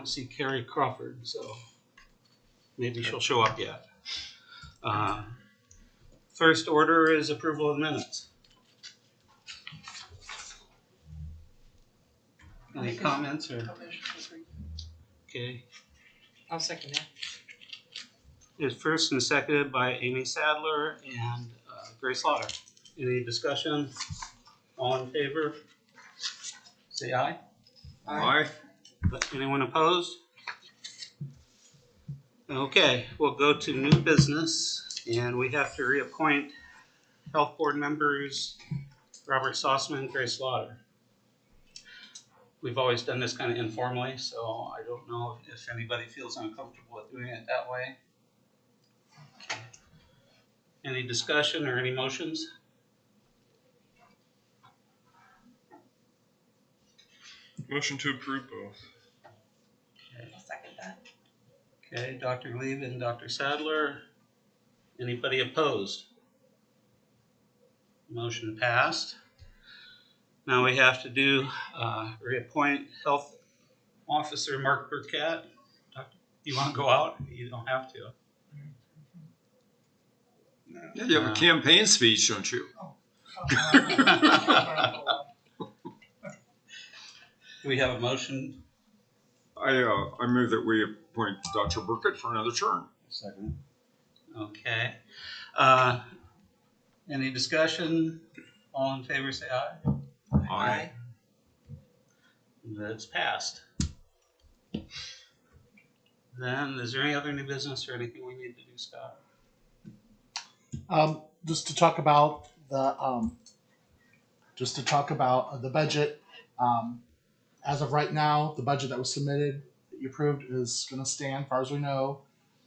don't see Carrie Crawford, so maybe she'll show up yet. First order is approval of minutes. Any comments or? Okay. I'll second that. It's first and seconded by Amy Sadler and Grace Lauder. Any discussion? All in favor? Say aye. Aye. Anyone opposed? Okay, we'll go to new business, and we have to reappoint health board members Robert Sausaman and Grace Lauder. We've always done this kind of informally, so I don't know if anybody feels uncomfortable with doing it that way. Okay. Any discussion or any motions? Motion to approve both. Okay. I'll second that. Okay, Dr. Lieb and Dr. Sadler. Anybody opposed? Motion passed. Now we have to do reappoint health officer Mark Burkett. You want to go out? You don't have to. Yeah, you have a campaign speech, don't you? Do we have a motion? I move that we appoint Dr. Burkett for another term. Second. Okay. Any discussion? All in favor say aye. Aye. That's passed. Then, is there any other new business or anything we need to do, Scott? Just to talk about the budget. As of right now, the budget that was submitted that you approved is going to stand, as far as we know.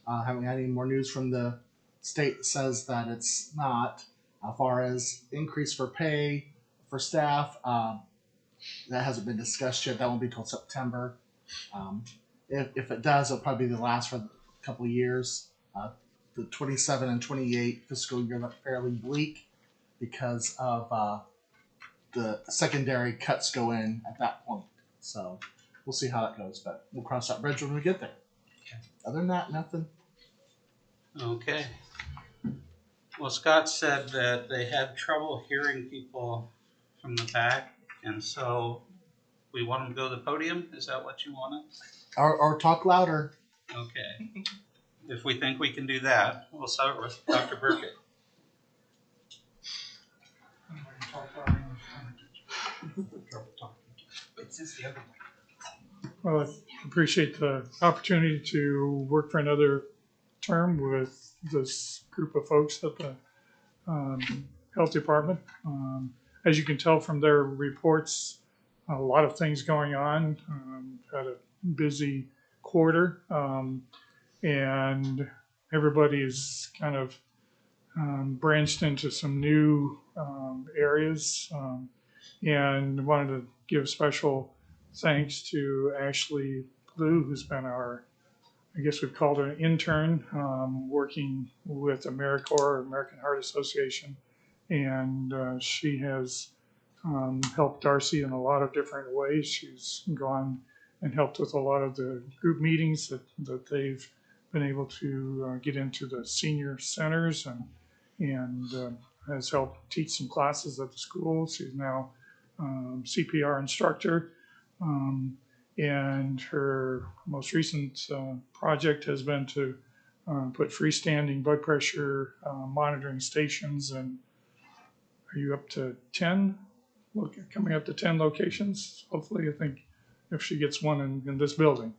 Haven't had any more news from the state that says that it's not. As far as increase for pay for staff, that hasn't been discussed yet. That won't be till September. If it does, it'll probably be the last for a couple of years. The 27 and 28 fiscal year look fairly bleak because of the secondary cuts go in at that point. So we'll see how that goes, but we'll cross that bridge when we get there. Okay. Other than that, nothing. Okay. Well, Scott said that they had trouble hearing people from the back, and so we want them to go to the podium. Is that what you wanted? Or talk louder. Okay. If we think we can do that, we'll start with Dr. Burkett. Well, I appreciate the opportunity to work for another term with this group of folks at the health department. As you can tell from their reports, a lot of things going on. Had a busy quarter, and everybody is kind of branched into some new areas, and wanted to give special thanks to Ashley Blue, who's been our, I guess we've called her an intern, working with AmeriCorps, American Heart Association, and she has helped Darcy in a lot of different ways. She's gone and helped with a lot of the group meetings that they've been able to get into the senior centers, and has helped teach some classes at the school. She's now CPR instructor, and her most recent project has been to put freestanding blood pressure monitoring stations, and are you up to 10? Coming up to 10 locations, hopefully. I think if she gets one in this building.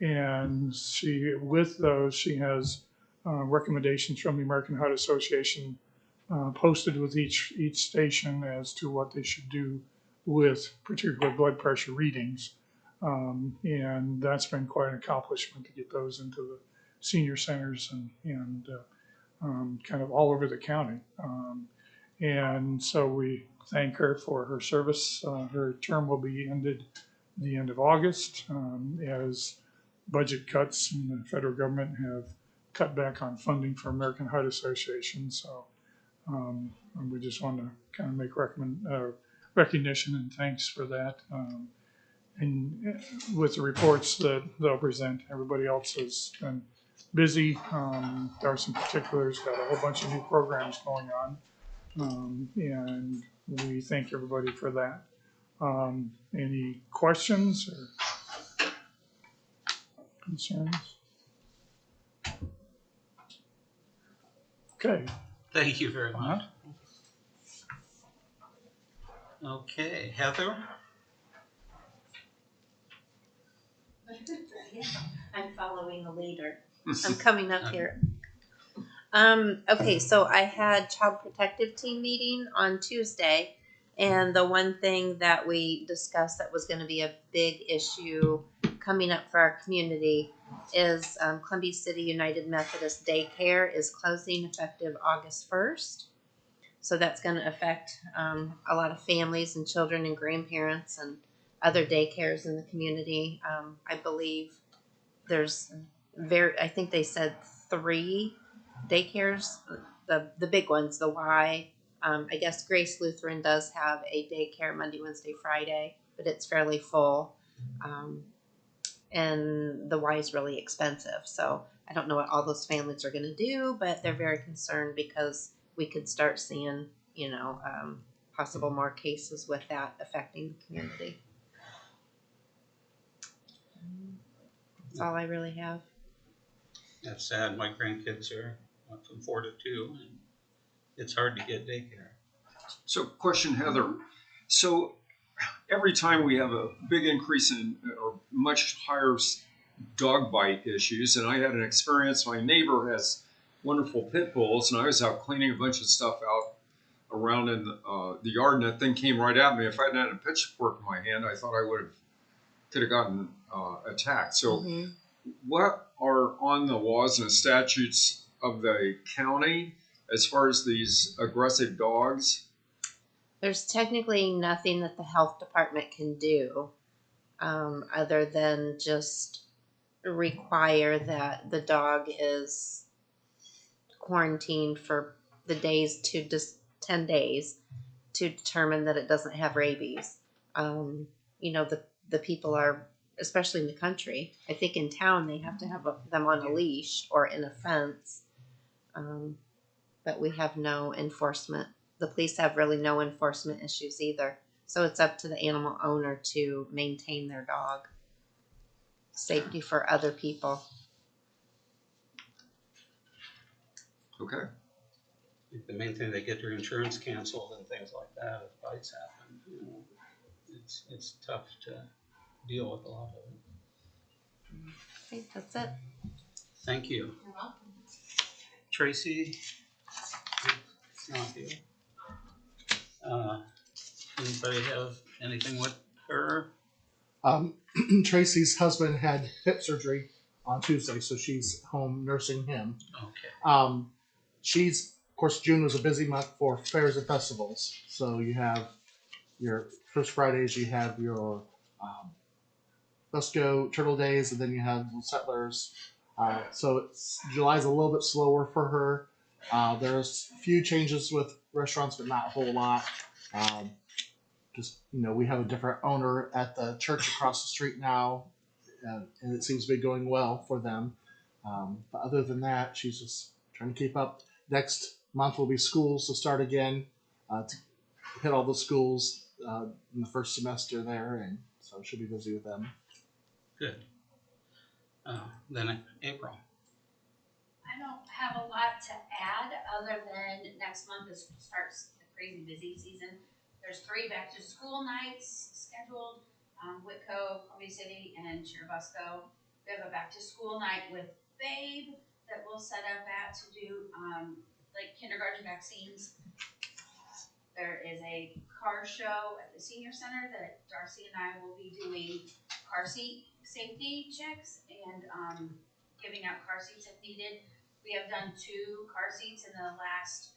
And with those, she has recommendations from the American Heart Association posted with each station as to what they should do with particular blood pressure readings. And that's been quite an accomplishment to get those into the senior centers and kind of all over the county. And so we thank her for her service. Her term will be ended the end of August, as budget cuts in the federal government have cut back on funding for American Heart Association. So we just want to kind of make recognition and thanks for that. and with the reports that they'll present. Everybody else has been busy. Darcy in particular's got a whole bunch of new programs going on, and we thank everybody for that. Any questions or concerns? Okay. Thank you very much. Okay, Heather? I'm following a leader. I'm coming up here. Okay, so I had Child Protective Team meeting on Tuesday, and the one thing that we discussed that was going to be a big issue coming up for our community is Columbia City United Methodist Daycare is closing effective August 1st. So that's going to affect a lot of families and children and grandparents and other daycares in the community. I believe there's I think they said 3 daycares, the big ones, the Y. I guess Grace Lutheran does have a daycare Monday, Wednesday, Friday, but it's fairly full. And the Y is really expensive. So I don't know what all those families are going to do, but they're very concerned because we could start seeing, possible more cases with that affecting the community. That's all I really have. That's sad. My grandkids went from 4 to 2, and it's hard to get daycare. So, question, Heather. So, every time we have a big increase in or much higher dog bite issues, and I had an experience. My neighbor has wonderful pit bulls, and I was out cleaning a bunch of stuff out around in the yard, and that thing came right at me. If I hadn't had a pitchfork in my hand, I thought I could have gotten attacked. So, what are on the laws and the statutes of the county as far as these aggressive dogs? There's technically nothing that the health department can do other than just require that the dog is quarantined for the days to just 10 days to determine that it doesn't have rabies. The people are, especially in the country, I think in town they have to have them on a leash or in a fence, but we have no enforcement. The police have really no enforcement issues either. So it's up to the animal owner to maintain their dog. Safety for other people. Okay. The main thing, they get their insurance canceled and things like that if bites happen. It's tough to deal with a lot of it. I think that's it. Thank you. You're welcome. Traci? Not here. Anybody have anything with her? Tracy's husband had hip surgery on Tuesday, so she's home nursing him. Okay. She's, of course, June was a busy month for fairs and festivals. So you have your first Fridays, you have your Let's Go Turtle Days, and then you have Settlers. So July's a little bit slower for her. There's a few changes with restaurants, but not a whole lot. We have a different owner at the church across the street now, and it seems to be going well for them. But other than that, she's just trying to keep up. Next month will be schools to start again, to hit all the schools in the first semester there, and so she'll be busy with them. Good. Then April. I don't have a lot to add other than next month starts the crazy busy season. There's 3 back to school nights scheduled, Whitco, Columbia City, and Churubusco. We have a back to school night with Babe that we'll set up to do kindergarten vaccines. There is a car show at the senior center that Darcy and I will be doing car seat safety checks and giving out car seats if needed. We have done 2 car seats in the last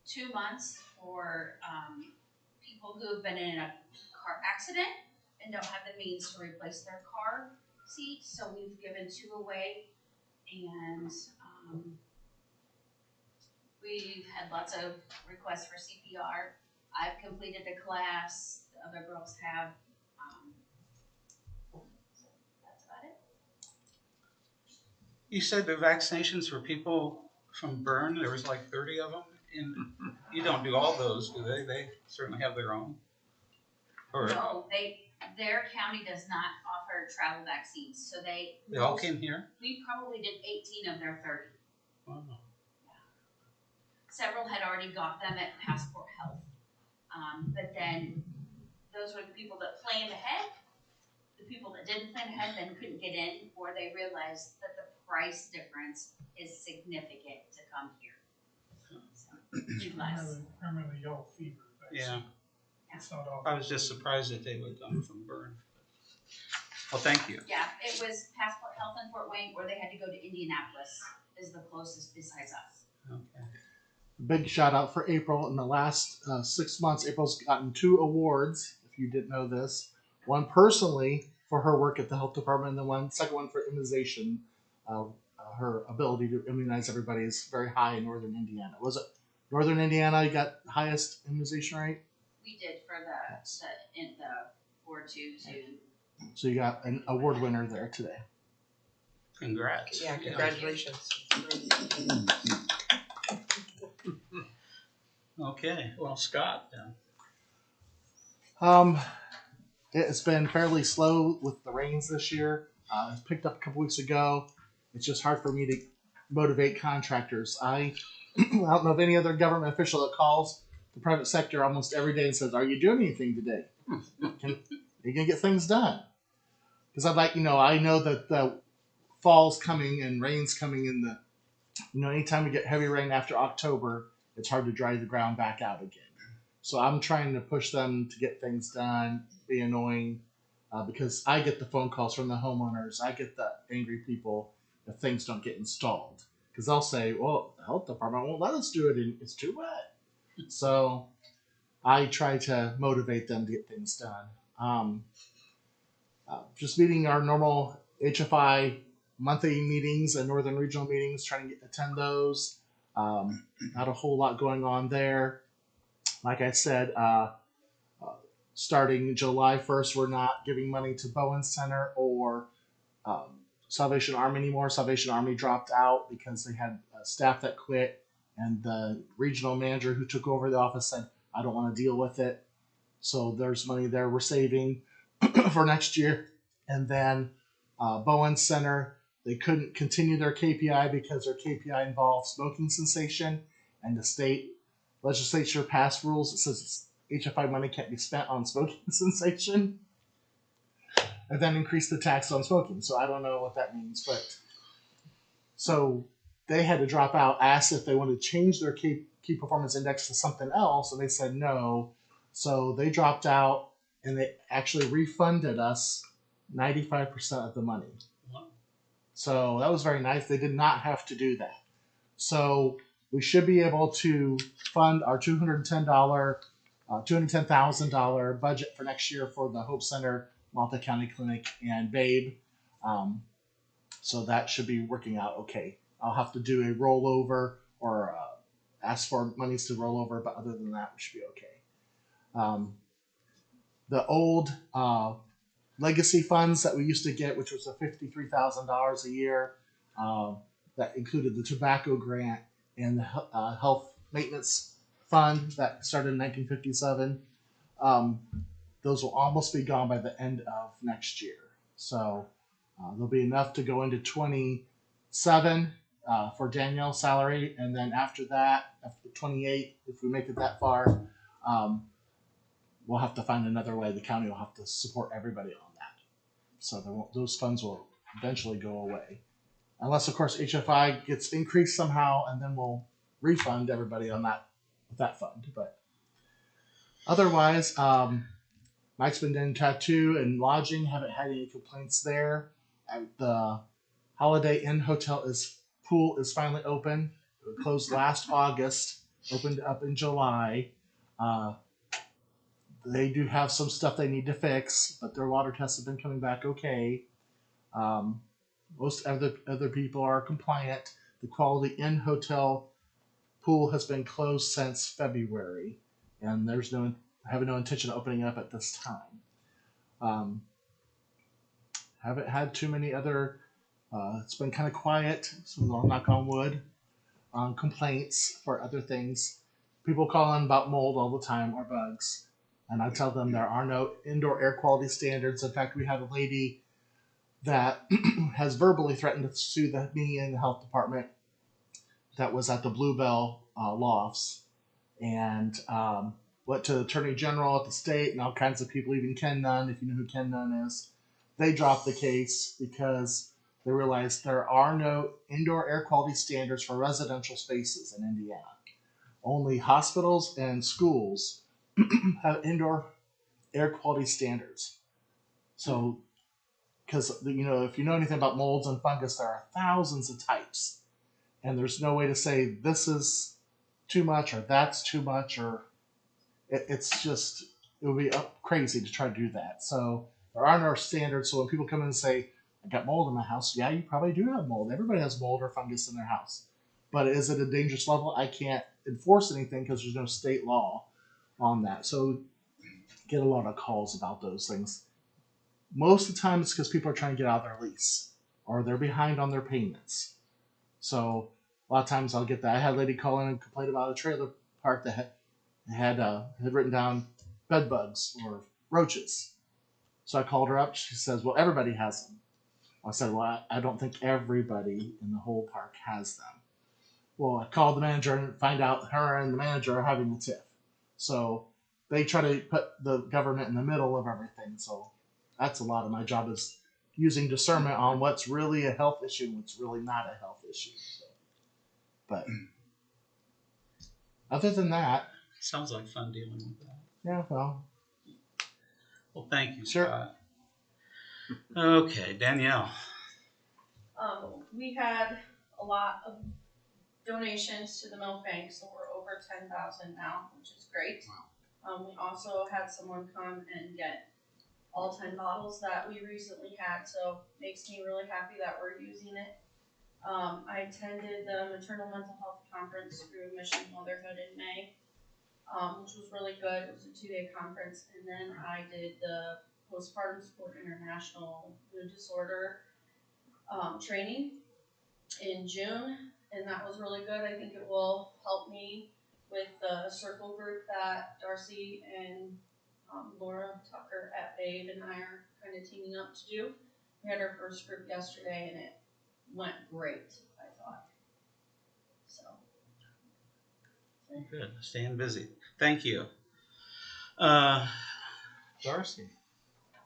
2 months for people who have been in a car accident and don't have the means to replace their car seat. So we've given 2 away, and we've had lots of requests for CPR. I've completed a class. The other girls have. So that's about it. You said the vaccinations for people from burn, there was like 30 of them, and you don't do all those, do they? They certainly have their own. Or No, their county does not offer travel vaccines, so they all came here? we probably did 18 of their 30. Wow. Several had already got them at Passport Health. But then those were the people that planned ahead. The people that didn't plan ahead then couldn't get in, or they realized that the price difference is significant to come here. So, do less. Primarily yellow fever vaccine. Yeah. It's not all. I was just surprised that they would come from burn. Well, thank you. Yeah, it was Passport Health in Fort Wayne, or they had to go to Indianapolis, is the closest besides us. Okay. Big shout out for April. In the last 6 months, April's gotten 2 awards, if you didn't know this. One personally for her work at the health department, and the second one for immunization. Her ability to immunize everybody is very high in northern Indiana. Was it northern Indiana you got highest immunization rate? We did for the 4-2 to. So you got an award winner there today. Congrats. Yeah, congratulations. Okay, well, Scott, then. It's been fairly slow with the rains this year. It picked up a couple weeks ago. It's just hard for me to motivate contractors. I don't know of any other government official that calls the private sector almost every day and says, "Are you doing anything today? Are you gonna get things done?" Because I know that the fall's coming and rain's coming in the, anytime we get heavy rain after October, it's hard to dry the ground back out again. So I'm trying to push them to get things done, be annoying, because I get the phone calls from the homeowners. I get the angry people if things don't get installed. Because they'll say, well, the health department won't let us do it, and it's too wet. So I try to motivate them to get things done. Just meeting our normal HFI monthly meetings and Northern Regional meetings, trying to attend those. Not a whole lot going on there. Like I said, starting July 1st, we're not giving money to Bowen Center or Salvation Army anymore. Salvation Army dropped out because they had staff that quit, and the regional manager who took over the office said, "I don't want to deal with it." So there's money there we're saving for next year. And then Bowen Center, they couldn't continue their KPI because their KPI involves smoking cessation, and the state legislature passed rules that says HFI money can't be spent on smoking cessation, and then increase the tax on smoking. So I don't know what that means, but so they had to drop out, asked if they wanted to change their key performance index to something else, and they said no. So they dropped out, and they actually refunded us 95% of the money. Wow. So that was very nice. They did not have to do that. So we should be able to fund our $210,000 budget for next year for the Hope Center, Malta County Clinic, and Babe. So that should be working out okay. I'll have to do a rollover or ask for monies to roll over, but other than that, we should be okay. The old legacy funds that we used to get, which was a $53,000 a year, that included the tobacco grant and the health maintenance fund that started in 1957. Those will almost be gone by the end of next year. So there'll be enough to go into 27 for Danielle's salary, and then after that, after 28, if we make it that far, we'll have to find another way. The county will have to support everybody on that. So those funds will eventually go away. Unless, of course, HFI gets increased somehow, and then we'll refund everybody on that fund. But otherwise, Mike's been doing tattoo and lodging. Haven't had any complaints there. The Holiday Inn Hotel pool is finally open. It closed last August. Opened up in July. They do have some stuff they need to fix, but their water tests have been coming back okay. Most other people are compliant. The Quality Inn Hotel pool has been closed since February, and there's no intention of opening up at this time. Um, haven't had too many other. It's been kind of quiet, so I'll knock on wood. On complaints for other things. People call in about mold all the time or bugs, and I tell them there are no indoor air quality standards. In fact, we had a lady that has verbally threatened to sue me and the health department that was at the Bluebell lofts, and went to the attorney general at the state and all kinds of people, even Ken Nunn, if you know who Ken Nunn is. They dropped the case because they realized there are no indoor air quality standards for residential spaces in Indiana. Only hospitals and schools have indoor air quality standards. So, because if you know anything about molds and fungus, there are thousands of types, and there's no way to say this is too much or that's too much, or it's just it would be crazy to try to do that. So there are no standards. So when people come in and say, I got mold in my house, yeah, you probably do have mold. Everybody has mold or fungus in their house. But is it a dangerous level? I can't enforce anything because there's no state law on that. So get a lot of calls about those things. Most of the time it's because people are trying to get out of their lease or they're behind on their payments. So a lot of times I'll get that. I had a lady call in and complain about a trailer park that had written down bed bugs or roaches. So I called her up. She says, well, everybody has them. I said, well, I don't think everybody in the whole park has them. Well, I called the manager and find out her and the manager are having a tiff. So they try to put the government in the middle of everything. So that's a lot of my job is using discernment on what's really a health issue and what's really not a health issue. So, but other than that, Sounds like fun dealing with that. yeah, well, Thank you, sure. Scott. Okay, Danielle. We had a lot of donations to the milk bank, so we're over 10,000 now, which is great. We also had someone come and get all 10 bottles that we recently had, so makes me really happy that we're using it. I attended the Maternal Mental Health Conference through Mission Motherhood in May, which was really good. It was a 2-day conference, and then I did the Postpartum Support International Mood Disorder training in June, and that was really good. I think it will help me with the circle group that Darcy and Laura Tucker at Babe and I are kind of teaming up to do. We had our first group yesterday, and it went great, I thought. So. Good. Staying busy. Thank you. Darcy.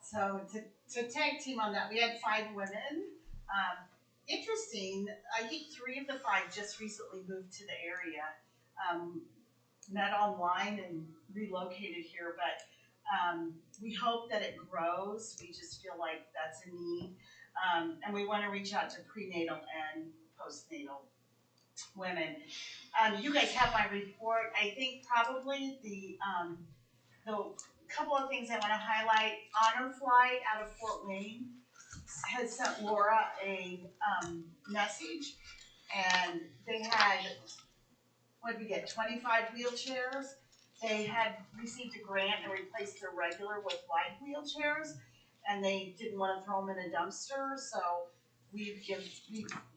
So to tag team on that, we had 5 women. Interesting, I think 3 of the 5 just recently moved to the area. Met online and relocated here, but we hope that it grows. We just feel like that's a need. And we want to reach out to prenatal and postnatal women. You guys have my report. I think probably the couple of things I want to highlight. Honor Flight out of Fort Wayne has sent Laura a message, and they had, what did we get, 25 wheelchairs. They had received a grant and replaced their regular with wide wheelchairs, and they didn't want to throw them in a dumpster, so we've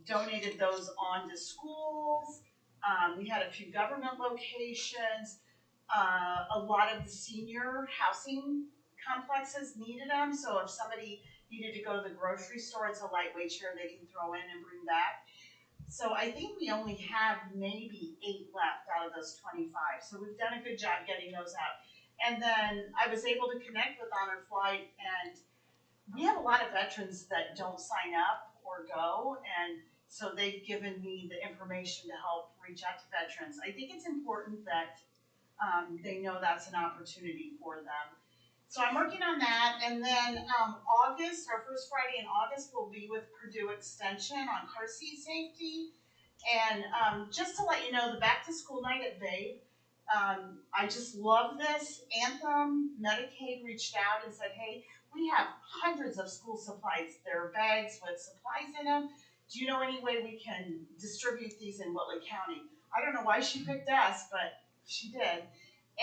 donated those on to schools. We had a few government locations. A lot of the senior housing complexes needed them, so if somebody needed to go to the grocery store, it's a lightweight chair they can throw in and bring back. So I think we only have maybe 8 left out of those 25. So we've done a good job getting those out. And then I was able to connect with Honor Flight, and we have a lot of veterans that don't sign up or go, and so they've given me the information to help reach out to veterans. I think it's important that they know that's an opportunity for them. So I'm working on that, and then August, our first Friday in August, will be with Purdue Extension on car seat safety. And just to let you know, the back to school night at Babe, I just love this. Anthem, Medicaid reached out and said, hey, we have hundreds of school supplies. There are bags with supplies in them. Do you know any way we can distribute these in Whitley County? I don't know why she picked us, but she did.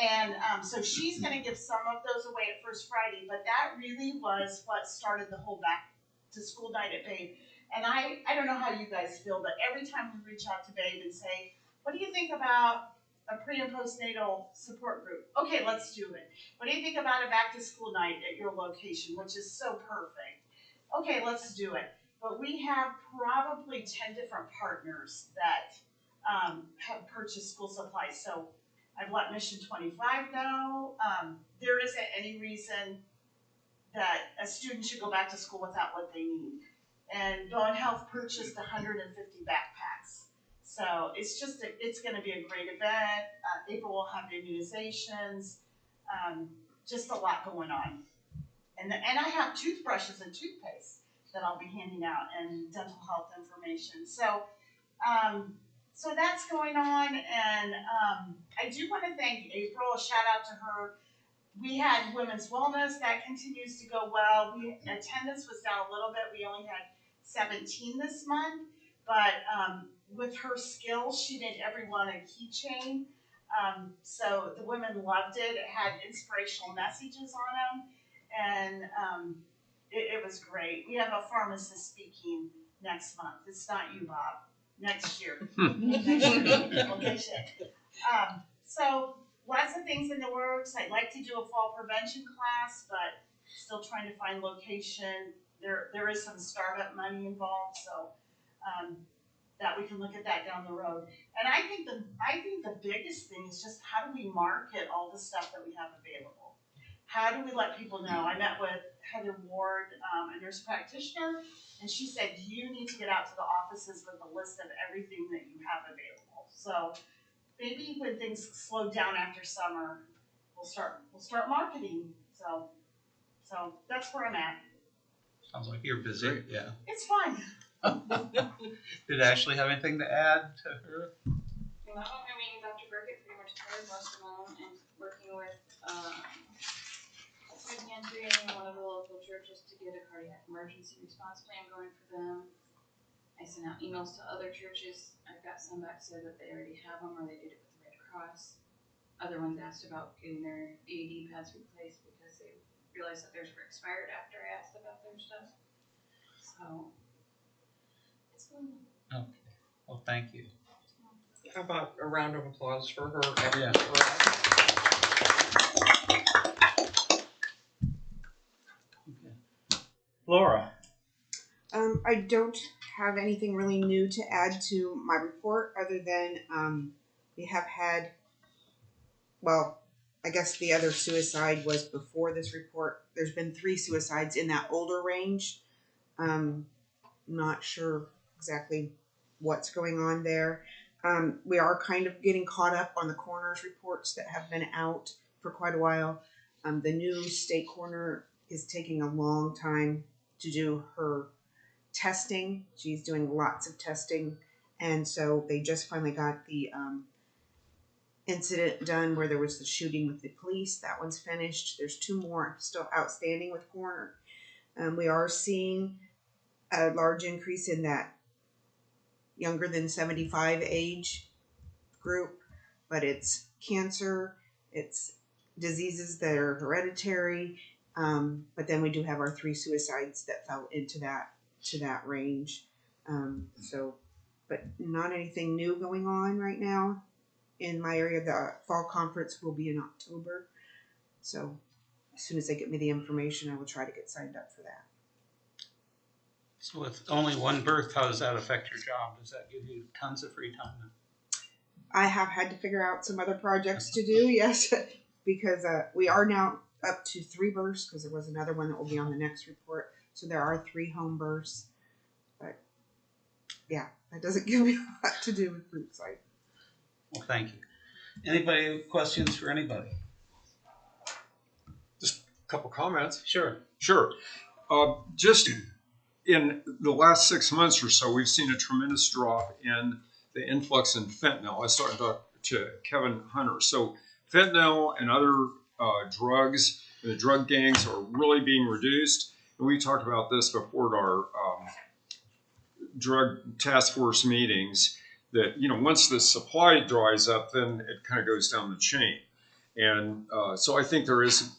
And so she's going to give some of those away at First Friday, but that really was what started the whole back to school night at Babe. And I don't know how you guys feel, but every time we reach out to Babe and say, what do you think about a pre and postnatal support group? Okay, let's do it. What do you think about a back to school night at your location, which is so perfect? Okay, let's do it. But we have probably 10 different partners that have purchased school supplies. So I've let Mission 25 know. There isn't any reason that a student should go back to school without what they need. And Bone Health purchased 150 backpacks. So it's just, it's going to be a great event. April will have immunizations, just a lot going on. And I have toothbrushes and toothpaste that I'll be handing out and dental health information. So, so that's going on. And I do want to thank April, a shout out to her. We had women's wellness, that continues to go well. Attendance was down a little bit. We only had 17 this month, but with her skills, she made everyone a keychain. So the women loved it. It had inspirational messages on them, and it was great. We have a pharmacist speaking next month. It's not you, Bob. Next year. Next year. Okay, shit. So lots of things in the works. I'd like to do a fall prevention class, but still trying to find location. There is some startup money involved, so that we can look at that down the road. And I think the biggest thing is just how do we market all the stuff that we have available? How do we let people know? I met with Heather Ward, a nurse practitioner, and she said you need to get out to the offices with a list of everything that you have available. So maybe when things slow down after summer, we'll start marketing. So that's where I'm at. Sounds like you're busy. Yeah. It's fun. Did Ashley have anything to add to her? No, I mean, Dr. Burkett pretty much covered most of them, and working with food pantry and one of the local churches to get a cardiac emergency response plan going for them. I sent out emails to other churches. I've got some back said that they already have them or they did it with the Red Cross. Other ones asked about getting their AED pads replaced because they realized that theirs were expired after I asked about their stuff. So it's going on. Okay. Well, thank you. How about a round of applause for her? Yeah. Okay. Laura. I don't have anything really new to add to my report other than we have had, well, I guess the other suicide was before this report. There's been 3 suicides in that older range. Not sure exactly what's going on there. We are kind of getting caught up on the coroner's reports that have been out for quite a while. The new state coroner is taking a long time to do her testing. She's doing lots of testing, and so they just finally got the incident done where there was the shooting with the police. That one's finished. There's 2 more still outstanding with coroner. We are seeing a large increase in that younger than 75 age group, but it's cancer, it's diseases that are hereditary, but then we do have our 3 suicides that fell into that range. But not anything new going on right now in my area. The fall conference will be in October, so as soon as they get me the information, I will try to get signed up for that. So with only 1 birth, how does that affect your job? Does that give you tons of free time? I have had to figure out some other projects to do, yes, because we are now up to 3 births, because there was another one that will be on the next report. So there are 3 home births, but yeah, that doesn't give me a lot to do with group site. Well, thank you. Anybody have questions for anybody? Just a couple comments. Sure. Sure. Just in the last 6 months or so, we've seen a tremendous drop in the influx in fentanyl. I was talking to Kevin Hunter. So fentanyl and other drugs, the drug gangs are really being reduced. And we talked about this before at our drug task force meetings, that, you know, once the supply dries up, then it kind of goes down the chain. And so I think there is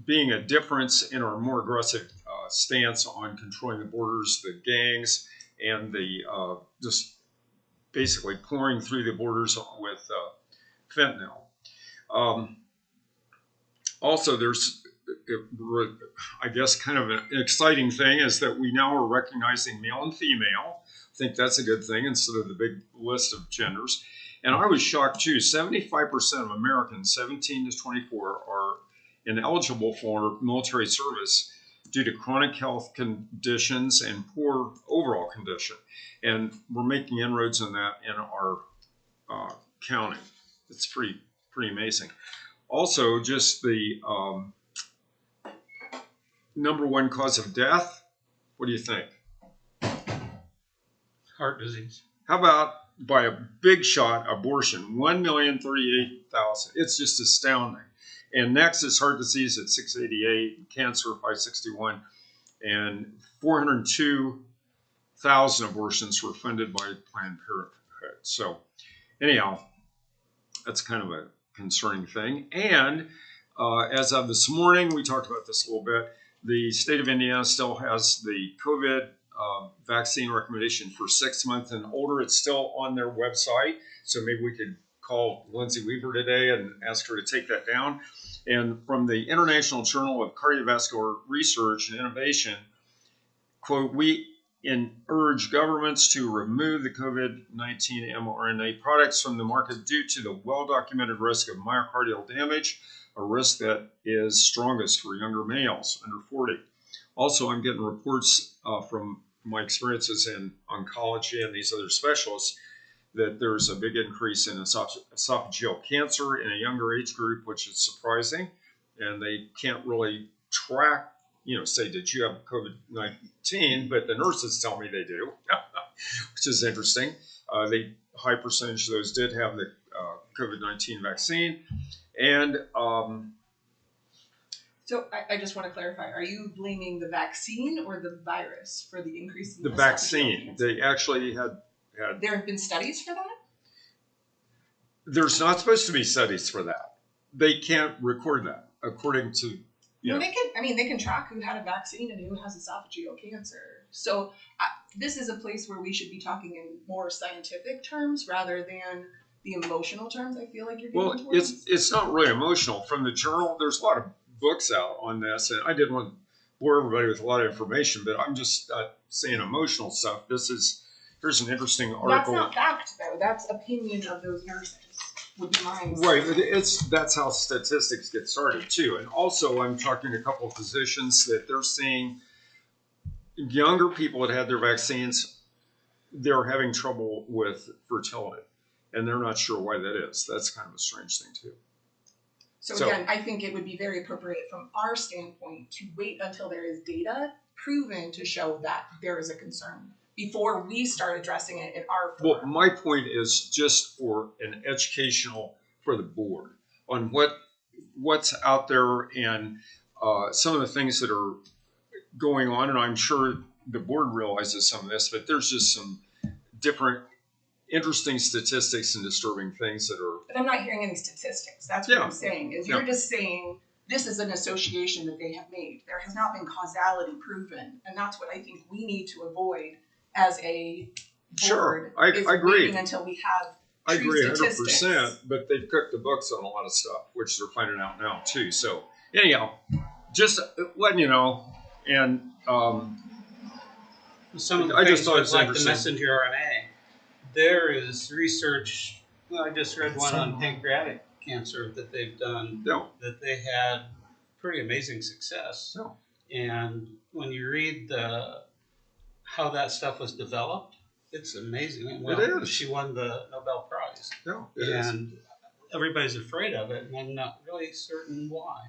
being a difference in our more aggressive stance on controlling the borders, the gangs, and the just basically pouring through the borders with fentanyl. Also, there's, I guess, kind of an exciting thing is that we now are recognizing male and female. I think that's a good thing instead of the big list of genders. And I was shocked too. 75% of Americans 17 to 24 are ineligible for military service due to chronic health conditions and poor overall condition. And we're making inroads on that in our county. It's pretty amazing. Also, just the number one cause of death. What do you think? Heart disease. How about by a big shot, abortion? 1,038,000. It's just astounding. And next is heart disease at 688, cancer 561, and 402,000 abortions were funded by Planned Parenthood. So anyhow, that's kind of a concerning thing. And as of this morning, we talked about this a little bit, the state of Indiana still has the COVID vaccine recommendation for 6 months and older. It's still on their website. So maybe we could call Lindsay Weaver today and ask her to take that down. And from the International Journal of Cardiovascular Research and Innovation, quote, we urge governments to remove the COVID-19 mRNA products from the market due to the well-documented risk of myocardial damage, a risk that is strongest for younger males under 40. Also, I'm getting reports from my experiences in oncology and these other specialists that there's a big increase in esophageal cancer in a younger age group, which is surprising. And they can't really track, say, did you have COVID-19? But the nurses tell me they do, which is interesting. High percentage of those did have the COVID-19 vaccine. And so I just want to clarify, are you blaming the vaccine or the virus for the increase in the vaccine? They actually had. There have been studies for that? There's not supposed to be studies for that. They can't record that, according to, No, they can track who had a vaccine and who has esophageal cancer. So this is a place where we should be talking in more scientific terms rather than the emotional terms. I feel like you're getting towards. It's not really emotional. From the journal, there's a lot of books out on this, and I didn't want to bore everybody with a lot of information, but I'm just saying emotional stuff. Here's an interesting article. That's not fact, though. That's opinion of those nurses. Would be mine. Right, but that's how statistics get started too. And also, I'm talking to a couple of physicians that they're seeing younger people that had their vaccines, they're having trouble with fertility, and they're not sure why that is. That's kind of a strange thing too. So again, I think it would be very appropriate from our standpoint to wait until there is data proven to show that there is a concern before we start addressing it in our forum. Well, my point is just for an educational for the board on what's out there and some of the things that are going on. And I'm sure the board realizes some of this, but there's just some different interesting statistics and disturbing things that are. But I'm not hearing any statistics. That's what I'm saying. Is you're just saying this is an association that they have made. There has not been causality proven, and that's what I think we need to avoid as a board. Sure, I agree. Waiting until we have. I agree statistics. 100%. But they've cooked the books on a lot of stuff, which they're finding out now too. So anyhow, just letting you know, and some of the I things just thought it was like the interesting. messenger RNA. There is research. I just read one on pancreatic cancer that they've done. No. That they had pretty amazing success. No. And when you read how that stuff was developed, it's amazing. Well, it is. She won the Nobel Prize. No, and everybody's afraid of it, and I'm not really certain why.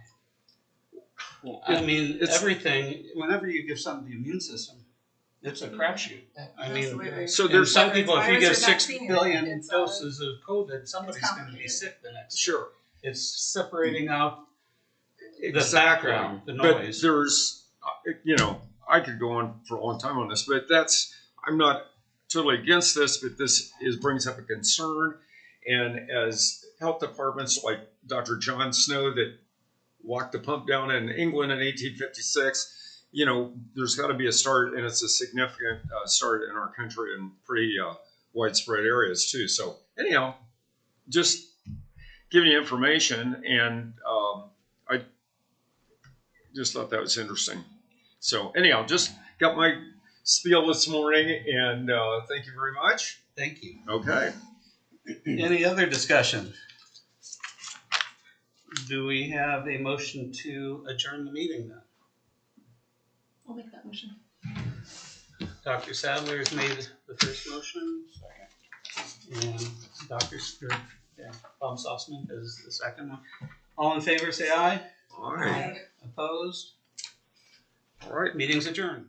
Well, I mean, everything. Whenever you give something the immune system, it's a crapshoot. I mean, Absolutely. so and there's some people. If you give virus or 6 vaccine, billion it's, doses of COVID, somebody's going to be complicated. sick the next. sure. It's separating out the Exactly. background, the noise. But there's, I could go on for a long time on this, but I'm not totally against this, but this brings up a concern. And as health departments like Dr. John Snow that locked the pump down in England in 1856. You know, there's got to be a start, and it's a significant start in our country in pretty widespread areas too. So anyhow, just giving you information, and I just thought that was interesting. So anyhow, just got my spiel this morning, and thank you very much. Thank you. Okay. Any other discussion? Do we have a motion to adjourn the meeting then? I'll make that motion. Dr. Sadler has made the first motion. And Dr. Bob Sausaman is the second one. All in favor, say aye. All right. Opposed? All right. Meeting's adjourned.